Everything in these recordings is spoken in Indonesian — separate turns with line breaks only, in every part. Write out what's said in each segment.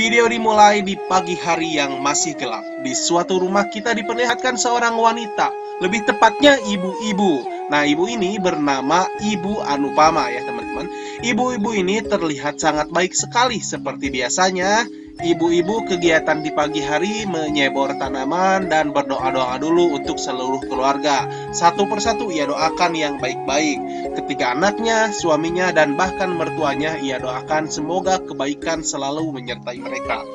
Video dimulai di pagi hari yang masih gelap. Di suatu rumah kita diperlihatkan seorang wanita, lebih tepatnya ibu-ibu. Nah, ibu ini bernama Ibu Anupama ya teman-teman. Ibu-ibu ini terlihat sangat baik sekali. Seperti biasanya, ibu-ibu kegiatan di pagi hari menyebor tanaman dan berdoa-doa dulu untuk seluruh keluarga. Satu persatu ia doakan yang baik-baik. Ketiga anaknya, suaminya, dan bahkan mertuanya ia doakan semoga kebaikan selalu menyertai mereka.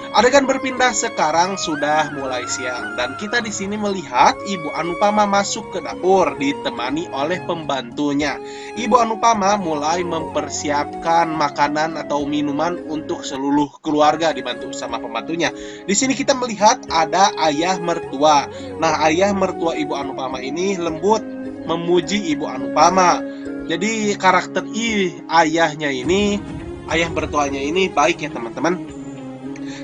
Adegan berpindah sekarang sudah mulai siang dan kita di sini melihat Ibu Anupama masuk ke dapur ditemani oleh pembantunya. Ibu Anupama mulai mempersiapkan makanan atau minuman untuk seluruh keluarga dibantu sama pembantunya. Di sini kita melihat ada ayah mertua. Nah, ayah mertua Ibu Anupama ini lembut memuji Ibu Anupama. Jadi karakter ayahnya ini, ayah mertuanya ini baik ya teman-teman.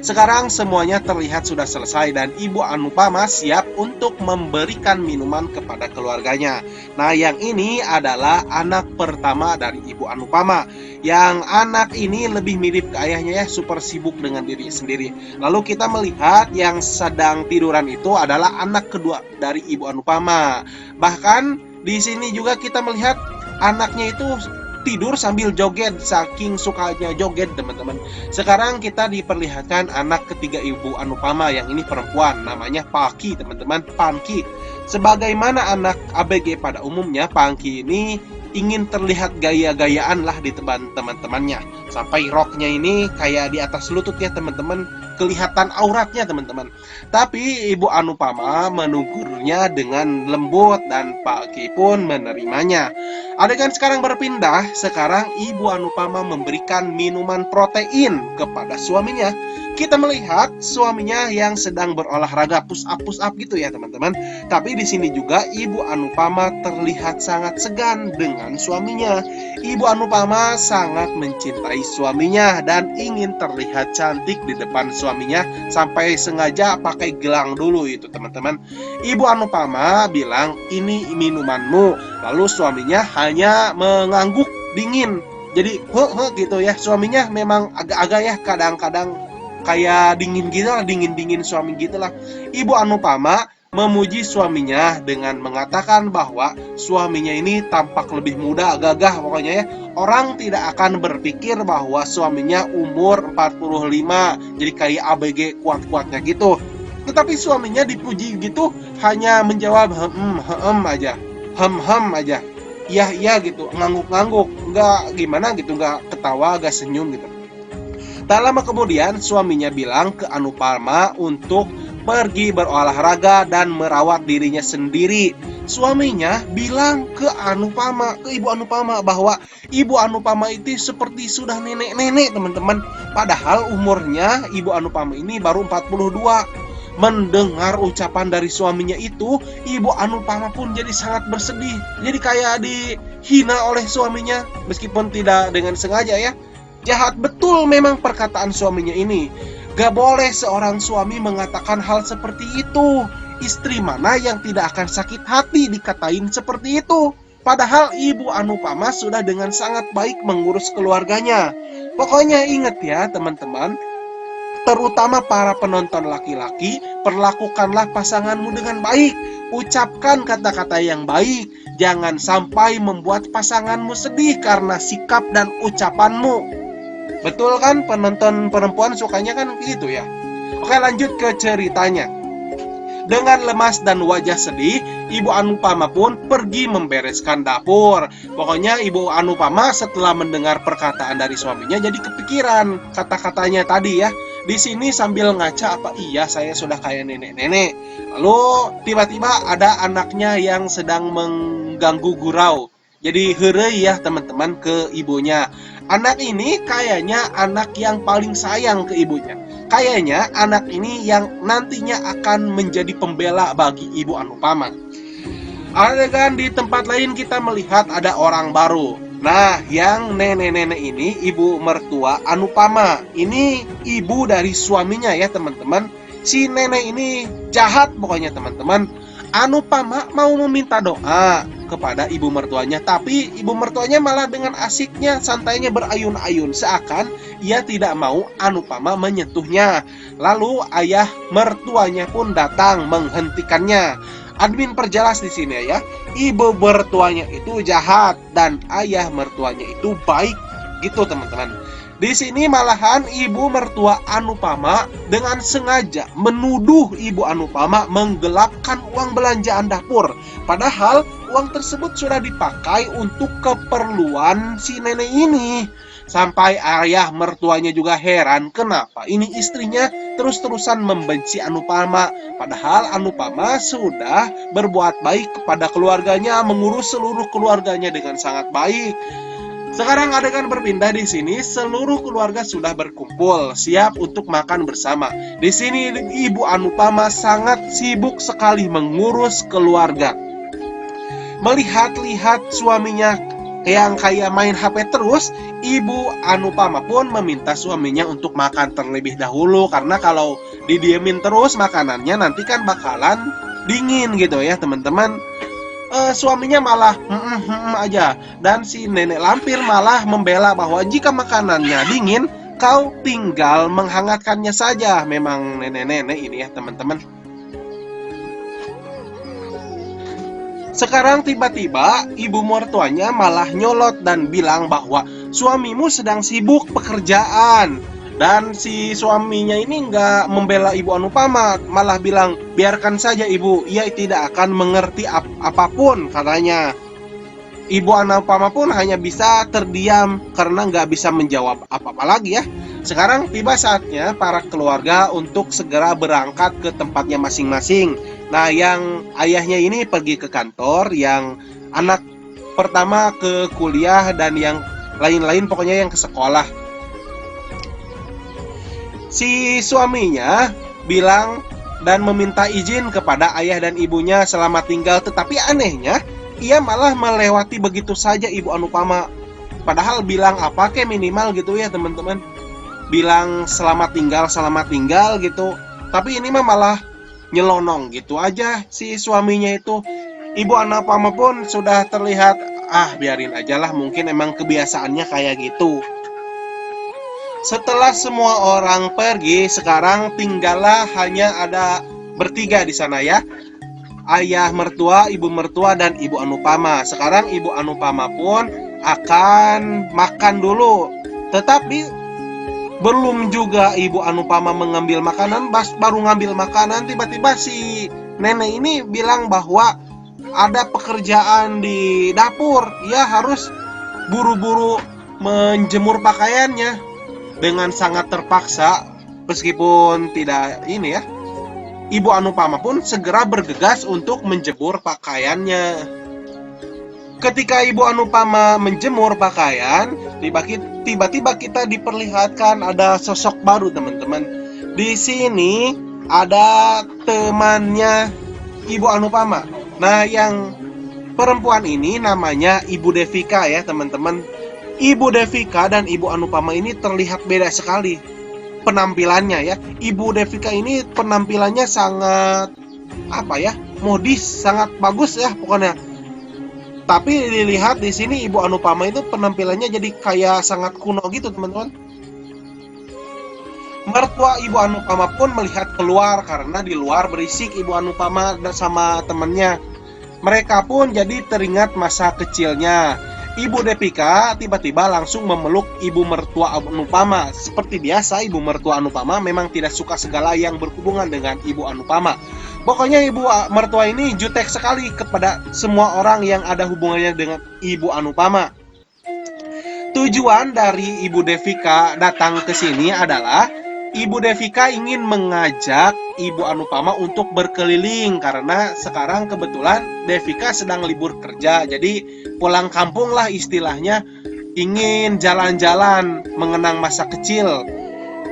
Sekarang semuanya terlihat sudah selesai dan Ibu Anupama siap untuk memberikan minuman kepada keluarganya. Nah, yang ini adalah anak pertama dari Ibu Anupama. Yang anak ini lebih mirip ke ayahnya ya, super sibuk dengan dirinya sendiri. Lalu kita melihat yang sedang tiduran itu adalah anak kedua dari Ibu Anupama. Bahkan di sini juga kita melihat anaknya itu tidur sambil joget, saking sukanya joget teman-teman. Sekarang kita diperlihatkan anak ketiga Ibu Anupama, yang ini perempuan, namanya Paki teman-teman, Panki. Sebagaimana anak ABG pada umumnya, Panki ini ingin terlihat gaya-gayaan lah di teman-temannya. Sampai roknya ini kayak di atas lutut ya teman-teman, kelihatan auratnya teman-teman. Tapi Ibu Anupama menegurnya dengan lembut dan Paki pun menerimanya. Adegan sekarang berpindah, sekarang Ibu Anupama memberikan minuman protein kepada suaminya. Kita melihat suaminya yang sedang berolahraga push up gitu ya teman-teman. Tapi di sini juga Ibu Anupama terlihat sangat segan dengan suaminya. Ibu Anupama sangat mencintai suaminya dan ingin terlihat cantik di depan suaminya, sampai sengaja pakai gelang dulu itu teman-teman. Ibu Anupama bilang, "Ini minumanmu." Lalu suaminya hanya mengangguk dingin. Jadi gitu ya. Suaminya memang agak-agak ya kadang-kadang kayak dingin gitu lah, dingin-dingin suami gitu lah. Ibu Anupama memuji suaminya dengan mengatakan bahwa suaminya ini tampak lebih muda, gagah pokoknya ya. Orang tidak akan berpikir bahwa suaminya umur 45, jadi kayak ABG kuat-kuatnya gitu. Tetapi suaminya dipuji gitu hanya menjawab aja. Aja. Iya gitu, ngangguk-ngangguk, nggak gimana gitu, nggak ketawa, nggak senyum gitu. Tak lama kemudian suaminya bilang ke Anupama untuk pergi berolahraga dan merawat dirinya sendiri. Suaminya bilang ke Ibu Anupama bahwa Ibu Anupama itu seperti sudah nenek-nenek teman-teman. Padahal umurnya Ibu Anupama ini baru 42. Mendengar ucapan dari suaminya itu, Ibu Anupama pun jadi sangat bersedih. Jadi kayak dihina oleh suaminya, meskipun tidak dengan sengaja ya. Jahat betul memang perkataan suaminya ini. Gak boleh seorang suami mengatakan hal seperti itu. Istri mana yang tidak akan sakit hati dikatain seperti itu? Padahal Ibu Anupama sudah dengan sangat baik mengurus keluarganya. Pokoknya ingat ya teman-teman, terutama para penonton laki-laki, perlakukanlah pasanganmu dengan baik. Ucapkan kata-kata yang baik. Jangan sampai membuat pasanganmu sedih karena sikap dan ucapanmu. Betul kan, penonton perempuan sukanya kan gitu ya. Oke, lanjut ke ceritanya. Dengan lemas dan wajah sedih, Ibu Anupama pun pergi membereskan dapur. Pokoknya Ibu Anupama setelah mendengar perkataan dari suaminya jadi kepikiran kata-katanya tadi ya. Di sini sambil ngaca, apa iya saya sudah kayak nenek-nenek. Lalu tiba-tiba ada anaknya yang sedang mengganggu gurau. Jadi heureuy ya teman-teman ke ibunya. Anak ini kayaknya anak yang paling sayang ke ibunya. Kayaknya anak ini yang nantinya akan menjadi pembela bagi Ibu Anupama. Adegan di tempat lain kita melihat ada orang baru. Nah, yang nenek-nenek ini ibu mertua Anupama. Ini ibu dari suaminya ya teman-teman. Si nenek ini jahat pokoknya teman-teman. Anupama mau meminta doa kepada ibu mertuanya. Tapi ibu mertuanya malah dengan asiknya, santainya berayun-ayun, seakan ia tidak mau Anupama menyentuhnya. Lalu ayah mertuanya pun datang menghentikannya. Admin perjelas di sini ya, ibu mertuanya itu jahat dan ayah mertuanya itu baik, gitu teman-teman. Di sini malahan ibu mertua Anupama dengan sengaja menuduh ibu Anupama menggelapkan uang belanjaan dapur. Padahal uang tersebut sudah dipakai untuk keperluan si nenek ini. Sampai ayah mertuanya juga heran kenapa ini istrinya terus-terusan membenci Anupama. Padahal Anupama sudah berbuat baik kepada keluarganya, mengurus seluruh keluarganya dengan sangat baik. Sekarang adegan berpindah di sini, seluruh keluarga sudah berkumpul, siap untuk makan bersama. Di sini ibu Anupama sangat sibuk sekali mengurus keluarga. Melihat-lihat suaminya yang kayak main HP terus, ibu Anupama pun meminta suaminya untuk makan terlebih dahulu, karena kalau didiemin terus makanannya nanti kan bakalan dingin gitu ya teman-teman. Suaminya malah aja, dan si nenek lampir malah membela bahwa jika makanannya dingin, kau tinggal menghangatkannya saja. Memang nenek-nenek ini ya teman-teman. Sekarang tiba-tiba ibu mertuanya malah nyolot dan bilang bahwa suamimu sedang sibuk pekerjaan. Dan si suaminya ini nggak membela ibu Anupama, malah bilang, biarkan saja ibu, ia tidak akan mengerti apapun katanya. Ibu Anupama pun hanya bisa terdiam karena nggak bisa menjawab apa-apa lagi ya. Sekarang tiba saatnya para keluarga untuk segera berangkat ke tempatnya masing-masing. Nah, yang ayahnya ini pergi ke kantor, yang anak pertama ke kuliah, dan yang lain-lain pokoknya yang ke sekolah. Si suaminya bilang dan meminta izin kepada ayah dan ibunya selamat tinggal, tetapi anehnya ia malah melewati begitu saja ibu Anupama. Padahal bilang apa kayak minimal gitu ya teman-teman, bilang selamat tinggal gitu. Tapi ini mah malah nyelonong gitu aja si suaminya itu. Ibu Anupama pun sudah terlihat, biarin aja lah, mungkin emang kebiasaannya kayak gitu. Setelah semua orang pergi, sekarang tinggallah hanya ada bertiga di sana ya. Ayah mertua, ibu mertua, dan ibu Anupama. Sekarang ibu Anupama pun akan makan dulu. Tetapi belum juga ibu Anupama mengambil makanan, baru ngambil makanan, tiba-tiba si nenek ini bilang bahwa ada pekerjaan di dapur. Ia harus buru-buru menjemur pakaiannya. Dengan sangat terpaksa, meskipun tidak ini ya, ibu Anupama pun segera bergegas untuk menjemur pakaiannya. Ketika ibu Anupama menjemur pakaian, tiba-tiba kita diperlihatkan ada sosok baru teman-teman. Di sini ada temannya ibu Anupama. Nah, yang perempuan ini namanya Ibu Devika ya teman-teman. Ibu Devika dan ibu Anupama ini terlihat beda sekali penampilannya ya. Ibu Devika ini penampilannya sangat modis, sangat bagus ya pokoknya. Tapi dilihat di sini ibu Anupama itu penampilannya jadi kayak sangat kuno gitu teman-teman. Mertua ibu Anupama pun melihat keluar karena di luar berisik ibu Anupama dan sama temannya. Mereka pun jadi teringat masa kecilnya. Ibu Devika tiba-tiba langsung memeluk ibu mertua Anupama. Seperti biasa, ibu mertua Anupama memang tidak suka segala yang berhubungan dengan ibu Anupama. Pokoknya ibu mertua ini jutek sekali kepada semua orang yang ada hubungannya dengan ibu Anupama. Tujuan dari ibu Devika datang ke sini adalah ibu Devika ingin mengajak ibu Anupama untuk berkeliling, karena sekarang kebetulan Devika sedang libur kerja, jadi pulang kampung lah istilahnya, ingin jalan-jalan mengenang masa kecil.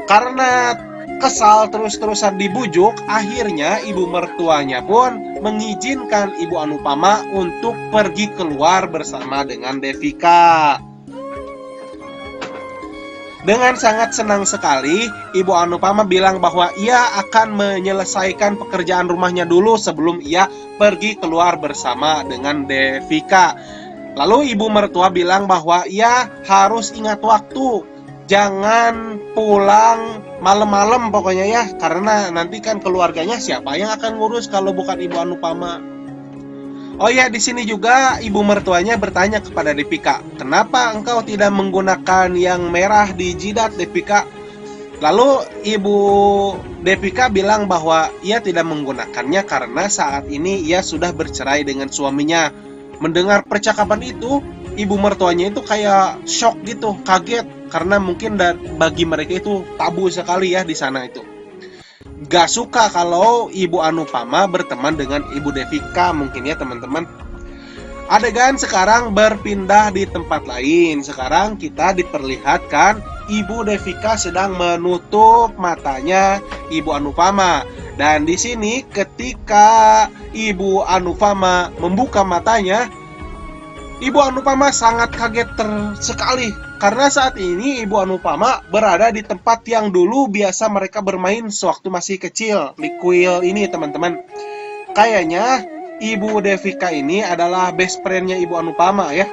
Karena kesal terus-terusan dibujuk, akhirnya ibu mertuanya pun mengizinkan ibu Anupama untuk pergi keluar bersama dengan Devika. Dengan sangat senang sekali, Ibu Anupama bilang bahwa ia akan menyelesaikan pekerjaan rumahnya dulu sebelum ia pergi keluar bersama dengan Devika. Lalu ibu mertua bilang bahwa ia harus ingat waktu, jangan pulang malam-malam pokoknya ya, karena nanti kan keluarganya siapa yang akan ngurus kalau bukan Ibu Anupama. Oh ya, di sini juga ibu mertuanya bertanya kepada Devika, "Kenapa engkau tidak menggunakan yang merah di jidat, Devika?" Lalu ibu Devika bilang bahwa ia tidak menggunakannya karena saat ini ia sudah bercerai dengan suaminya. Mendengar percakapan itu, ibu mertuanya itu kayak shock gitu, kaget karena mungkin bagi mereka itu tabu sekali ya di sana itu. Gak suka kalau Ibu Anupama berteman dengan Ibu Devika mungkin ya teman-teman. Adegan sekarang berpindah di tempat lain. Sekarang kita diperlihatkan Ibu Devika sedang menutup matanya Ibu Anupama. Dan di sini ketika Ibu Anupama membuka matanya, Ibu Anupama sangat kaget sekali karena saat ini Ibu Anupama berada di tempat yang dulu biasa mereka bermain sewaktu masih kecil, di kuil ini teman-teman. Kayaknya Ibu Devika ini adalah best friend-nya Ibu Anupama ya.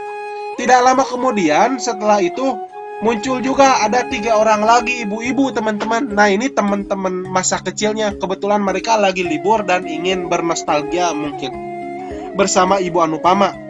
Tidak lama kemudian setelah itu muncul juga ada 3 orang lagi ibu-ibu teman-teman. Nah ini teman-teman masa kecilnya, kebetulan mereka lagi libur dan ingin bernostalgia mungkin bersama Ibu Anupama.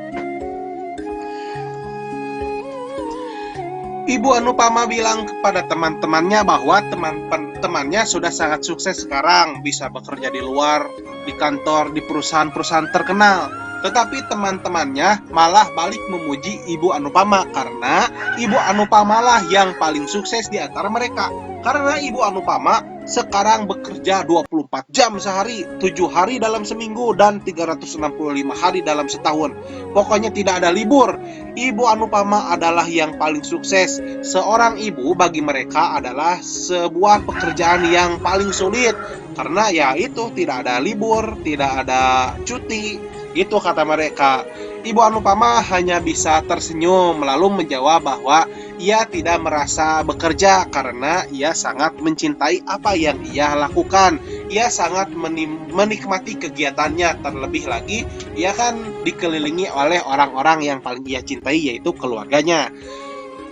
Ibu Anupama bilang kepada teman-temannya bahwa teman-temannya sudah sangat sukses sekarang, bisa bekerja di luar, di kantor, di perusahaan-perusahaan terkenal. Tetapi teman-temannya malah balik memuji Ibu Anupama karena Ibu Anupama lah yang paling sukses di antara mereka. Karena Ibu Anupama sekarang bekerja 24 jam sehari, 7 hari dalam seminggu, dan 365 hari dalam setahun. Pokoknya tidak ada libur. Ibu Anupama adalah yang paling sukses. Seorang ibu bagi mereka adalah sebuah pekerjaan yang paling sulit. Karena ya itu, tidak ada libur, tidak ada cuti. Itu kata mereka. Ibu Anupama hanya bisa tersenyum lalu menjawab bahwa ia tidak merasa bekerja karena ia sangat mencintai apa yang ia lakukan. Ia sangat menikmati kegiatannya, terlebih lagi ia kan dikelilingi oleh orang-orang yang paling ia cintai, yaitu keluarganya.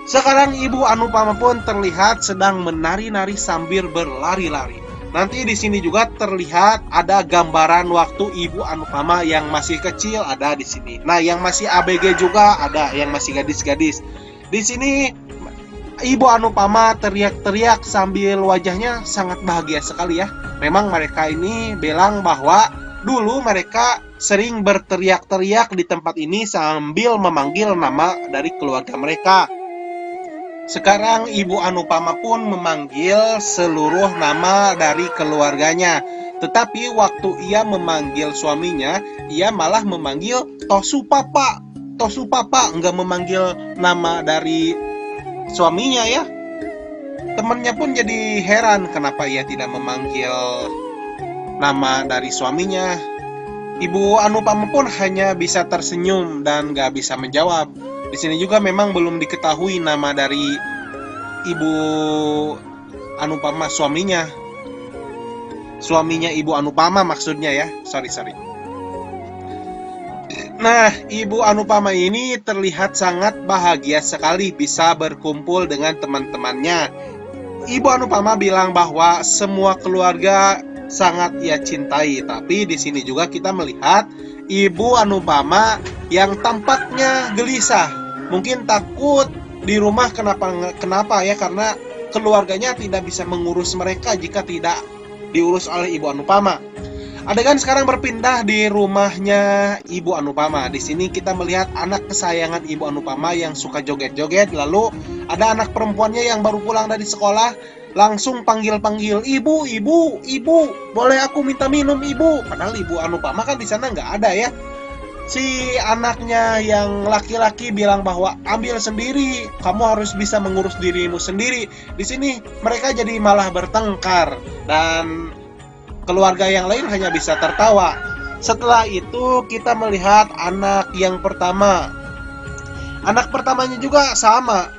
Sekarang Ibu Anupama pun terlihat sedang menari-nari sambil berlari-lari. Nanti di sini juga terlihat ada gambaran waktu Ibu Anupama yang masih kecil ada di sini. Nah, yang masih ABG juga ada, yang masih gadis-gadis. Di sini Ibu Anupama teriak-teriak sambil wajahnya sangat bahagia sekali ya. Memang mereka ini bilang bahwa dulu mereka sering berteriak-teriak di tempat ini sambil memanggil nama dari keluarga mereka. Sekarang Ibu Anupama pun memanggil seluruh nama dari keluarganya. Tetapi waktu ia memanggil suaminya, ia malah memanggil Tosu Papa. Tosu Papa, enggak memanggil nama dari suaminya ya. Temannya pun jadi heran kenapa ia tidak memanggil nama dari suaminya. Ibu Anupama pun hanya bisa tersenyum dan gak bisa menjawab. Di sini juga memang belum diketahui nama dari Ibu Anupama, suaminya Ibu Anupama maksudnya ya. Sorry. Nah, Ibu Anupama ini terlihat sangat bahagia sekali bisa berkumpul dengan teman-temannya. Ibu Anupama bilang bahwa semua keluarga sangat ia cintai. Tapi di sini juga kita melihat Ibu Anupama yang tampaknya gelisah, mungkin takut di rumah kenapa ya, karena keluarganya tidak bisa mengurus mereka jika tidak diurus oleh Ibu Anupama. Adegan sekarang berpindah di rumahnya Ibu Anupama. Di sini kita melihat anak kesayangan Ibu Anupama yang suka joget-joget. Lalu ada anak perempuannya yang baru pulang dari sekolah, langsung panggil-panggil, ibu, boleh aku minta minum ibu? Padahal Ibu Anupama kan di sana nggak ada ya. Si anaknya yang laki-laki bilang bahwa ambil sendiri, kamu harus bisa mengurus dirimu sendiri. Di sini mereka jadi malah bertengkar dan keluarga yang lain hanya bisa tertawa. Setelah itu kita melihat anak yang pertama. Anak pertamanya juga sama.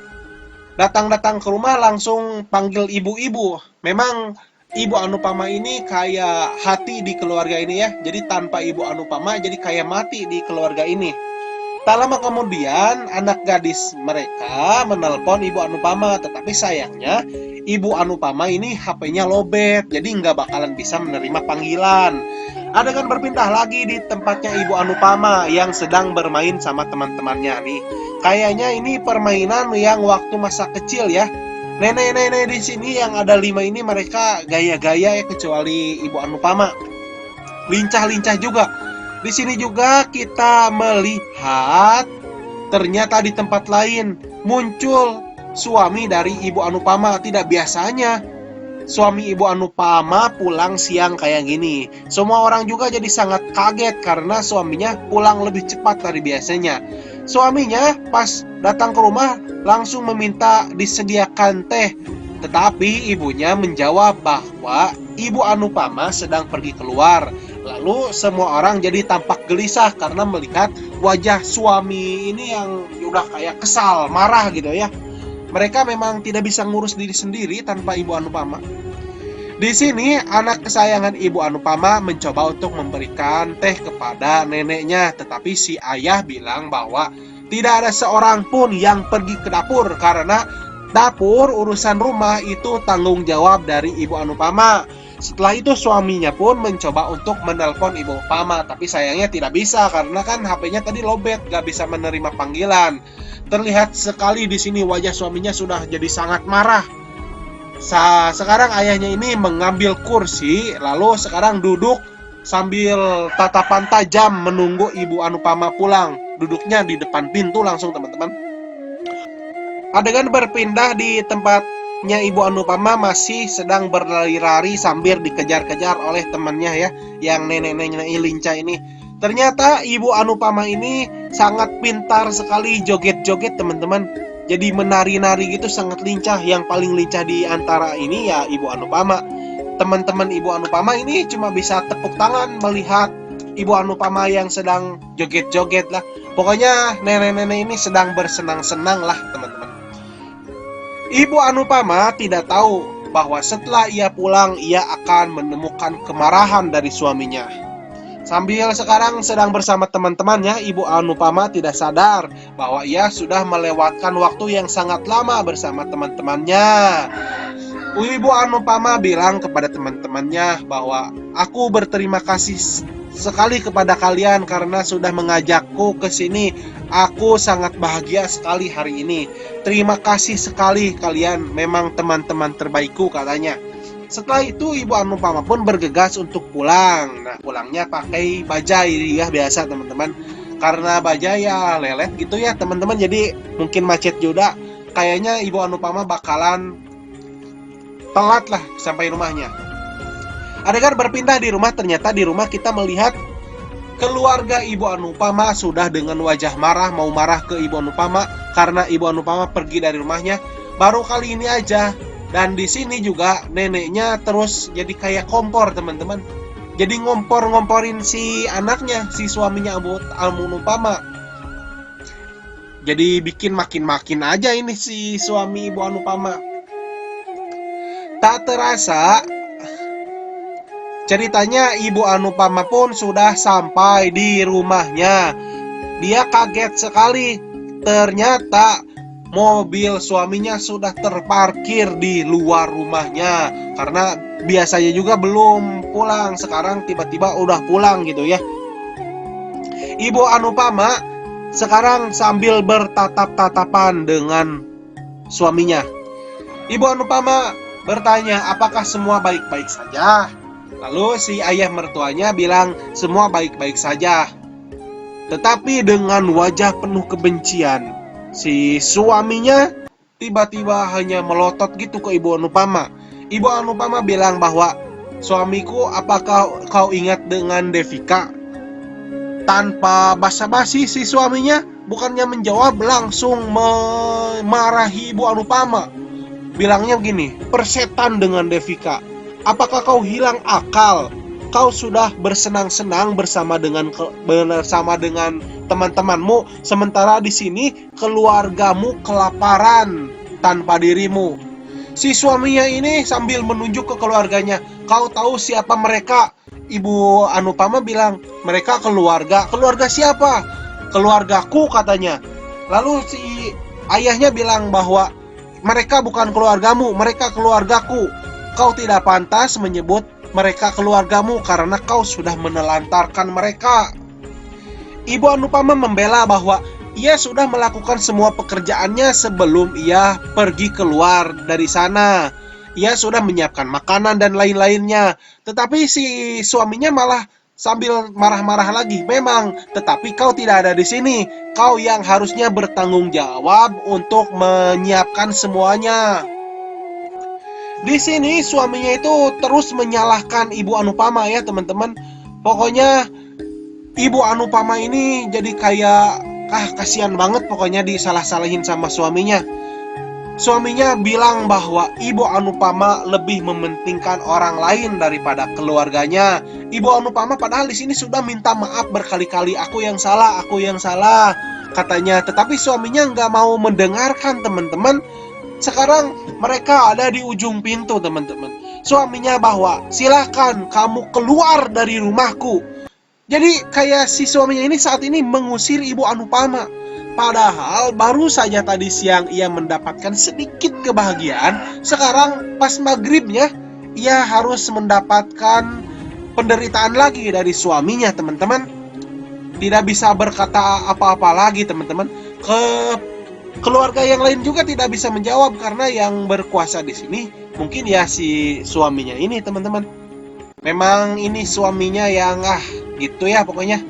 datang-datang ke rumah langsung panggil ibu-ibu. Memang Ibu Anupama ini kayak hati di keluarga ini ya. Jadi tanpa Ibu Anupama jadi kayak mati di keluarga ini. Tak lama kemudian, anak gadis mereka menelpon Ibu Anupama, tetapi sayangnya Ibu Anupama ini HP-nya lowbat, jadi nggak bakalan bisa menerima panggilan. Adegan berpindah lagi di tempatnya Ibu Anupama yang sedang bermain sama teman-temannya nih. Kayaknya ini permainan yang waktu masa kecil ya. Nenek-nenek di sini yang ada 5 ini mereka gaya-gaya ya, kecuali Ibu Anupama. Lincah-lincah juga. Di sini juga kita melihat ternyata di tempat lain muncul suami dari Ibu Anupama. Tidak biasanya suami Ibu Anupama pulang siang kayak gini. Semua orang juga jadi sangat kaget karena suaminya pulang lebih cepat dari biasanya. Suaminya pas datang ke rumah langsung meminta disediakan teh. Tetapi ibunya menjawab bahwa Ibu Anupama sedang pergi keluar. Lalu semua orang jadi tampak gelisah karena melihat wajah suami ini yang udah kayak kesal, marah gitu ya. Mereka memang tidak bisa ngurus diri sendiri tanpa Ibu Anupama. Di sini anak kesayangan Ibu Anupama mencoba untuk memberikan teh kepada neneknya, tetapi si ayah bilang bahwa tidak ada seorang pun yang pergi ke dapur karena dapur urusan rumah itu tanggung jawab dari Ibu Anupama. Setelah itu suaminya pun mencoba untuk menelpon Ibu Anupama, tapi sayangnya tidak bisa karena kan HP-nya tadi lowbat, gak bisa menerima panggilan. Terlihat sekali di sini wajah suaminya sudah jadi sangat marah. Sekarang ayahnya ini mengambil kursi, lalu sekarang duduk sambil tatapan tajam menunggu Ibu Anupama pulang. Duduknya di depan pintu langsung teman-teman. Adegan berpindah di tempatnya Ibu Anupama masih sedang berlari-lari sambil dikejar-kejar oleh temannya ya, yang nenek-nenek lincah ini. Ternyata Ibu Anupama ini sangat pintar sekali joget-joget teman-teman. Jadi menari-nari gitu sangat lincah. Yang paling lincah di antara ini ya Ibu Anupama. Teman-teman Ibu Anupama ini cuma bisa tepuk tangan melihat Ibu Anupama yang sedang joget-joget lah. Pokoknya nenek-nenek ini sedang bersenang-senang lah teman-teman. Ibu Anupama tidak tahu bahwa setelah ia pulang ia akan menemukan kemarahan dari suaminya. Sambil sekarang sedang bersama teman-temannya, Ibu Anupama tidak sadar bahwa ia sudah melewatkan waktu yang sangat lama bersama teman-temannya. Ibu Anupama bilang kepada teman-temannya bahwa aku berterima kasih sekali kepada kalian karena sudah mengajakku ke sini. Aku sangat bahagia sekali hari ini. Terima kasih sekali kalian, memang teman-teman terbaikku katanya. Setelah itu Ibu Anupama pun bergegas untuk pulang. Nah, pulangnya pakai bajai ya biasa teman-teman. Karena bajai ya lelet gitu ya teman-teman, jadi mungkin macet juga. Kayaknya Ibu Anupama bakalan telat lah sampai rumahnya. Adegan berpindah di rumah, ternyata di rumah kita melihat keluarga Ibu Anupama sudah dengan wajah marah mau marah ke Ibu Anupama karena Ibu Anupama pergi dari rumahnya baru kali ini aja. Dan di sini juga neneknya terus jadi kayak kompor teman-teman. Jadi ngompor-ngomporin si anaknya, si suaminya Ibu Anupama. Jadi bikin makin-makin aja ini si suami Ibu Anupama. Tak terasa ceritanya Ibu Anupama pun sudah sampai di rumahnya. Dia kaget sekali. Ternyata mobil suaminya sudah terparkir di luar rumahnya. Karena biasanya juga belum pulang, sekarang tiba-tiba udah pulang gitu ya. Ibu Anupama sekarang sambil bertatap-tatapan dengan suaminya. Ibu Anupama bertanya, apakah semua baik-baik saja? Lalu si ayah mertuanya bilang, semua baik-baik saja. Tetapi dengan wajah penuh kebencian, si suaminya tiba-tiba hanya melotot gitu ke Ibu Anupama. Ibu Anupama bilang bahwa, suamiku, apakah kau ingat dengan Devika? Tanpa basa-basi si suaminya bukannya menjawab, langsung memarahi Ibu Anupama. Bilangnya begini, persetan dengan Devika. Apakah kau hilang akal? Kau sudah bersenang-senang bersama dengan teman-temanmu, sementara di sini keluargamu kelaparan. tanpa dirimu. Si suaminya ini sambil menunjuk ke keluarganya, kau tahu siapa mereka? Ibu Anupama bilang, mereka keluarga. Keluarga siapa? Keluargaku katanya. Lalu si ayahnya bilang bahwa mereka bukan keluargamu, mereka keluargaku. Kau tidak pantas menyebut mereka keluargamu karena kau sudah menelantarkan mereka. Ibu Anupama membela bahwa ia sudah melakukan semua pekerjaannya sebelum ia pergi keluar dari sana. Ia sudah menyiapkan makanan dan lain-lainnya. Tetapi si suaminya malah sambil marah-marah lagi. Memang, tetapi kau tidak ada di sini. Kau yang harusnya bertanggung jawab untuk menyiapkan semuanya. Di sini suaminya itu terus menyalahkan Ibu Anupama ya teman-teman. Pokoknya Ibu Anupama ini jadi kayak kasihan banget pokoknya disalah-salahin sama suaminya. Suaminya bilang bahwa Ibu Anupama lebih mementingkan orang lain daripada keluarganya. Ibu Anupama padahal di sini sudah minta maaf berkali-kali, aku yang salah, katanya. Tetapi suaminya nggak mau mendengarkan teman-teman. Sekarang mereka ada di ujung pintu teman-teman. Suaminya bahwa silakan kamu keluar dari rumahku. Jadi kayak si suaminya ini saat ini mengusir Ibu Anupama. Padahal baru saja tadi siang ia mendapatkan sedikit kebahagiaan. Sekarang pas maghribnya ia harus mendapatkan penderitaan lagi dari suaminya teman-teman. Tidak bisa berkata apa-apa lagi teman-teman. Keluarga yang lain juga tidak bisa menjawab karena yang berkuasa di sini mungkin ya si suaminya ini teman-teman. Memang ini suaminya yang gitu ya pokoknya.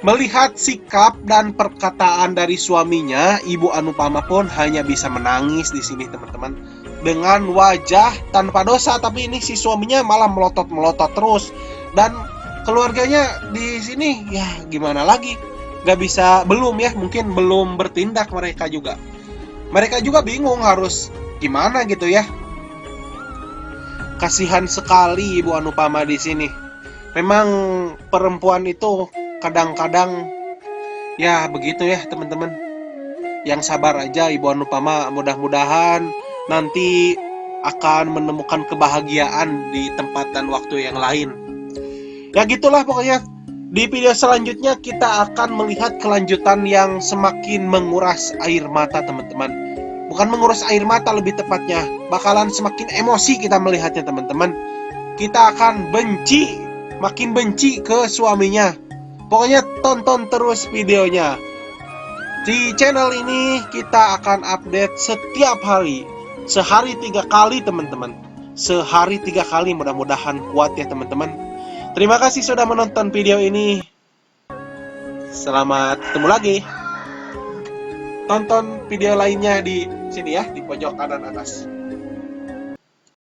Melihat sikap dan perkataan dari suaminya, Ibu Anupama pun hanya bisa menangis di sini teman-teman. Dengan wajah tanpa dosa, tapi ini si suaminya malah melotot-melotot terus. Dan keluarganya di sini ya gimana lagi? Gak bisa, mungkin belum bertindak mereka juga. Mereka juga bingung harus gimana gitu ya. Kasihan sekali Ibu Anupama di sini. Memang perempuan itu kadang-kadang ya begitu ya teman-teman. Yang sabar aja Ibu Anupama, mudah-mudahan nanti akan menemukan kebahagiaan di tempat dan waktu yang lain. Ya gitulah pokoknya. Di video selanjutnya kita akan melihat kelanjutan yang semakin menguras air mata teman-teman. Bukan menguras air mata lebih tepatnya, bakalan semakin emosi kita melihatnya teman-teman. Kita akan makin benci ke suaminya. Pokoknya tonton terus videonya. Di channel ini kita akan update setiap hari. Sehari 3 kali teman-teman. Sehari 3 kali, mudah-mudahan kuat ya teman-teman. Terima kasih sudah menonton video ini. Selamat ketemu lagi. Tonton video lainnya di sini ya, di pojok kanan atas.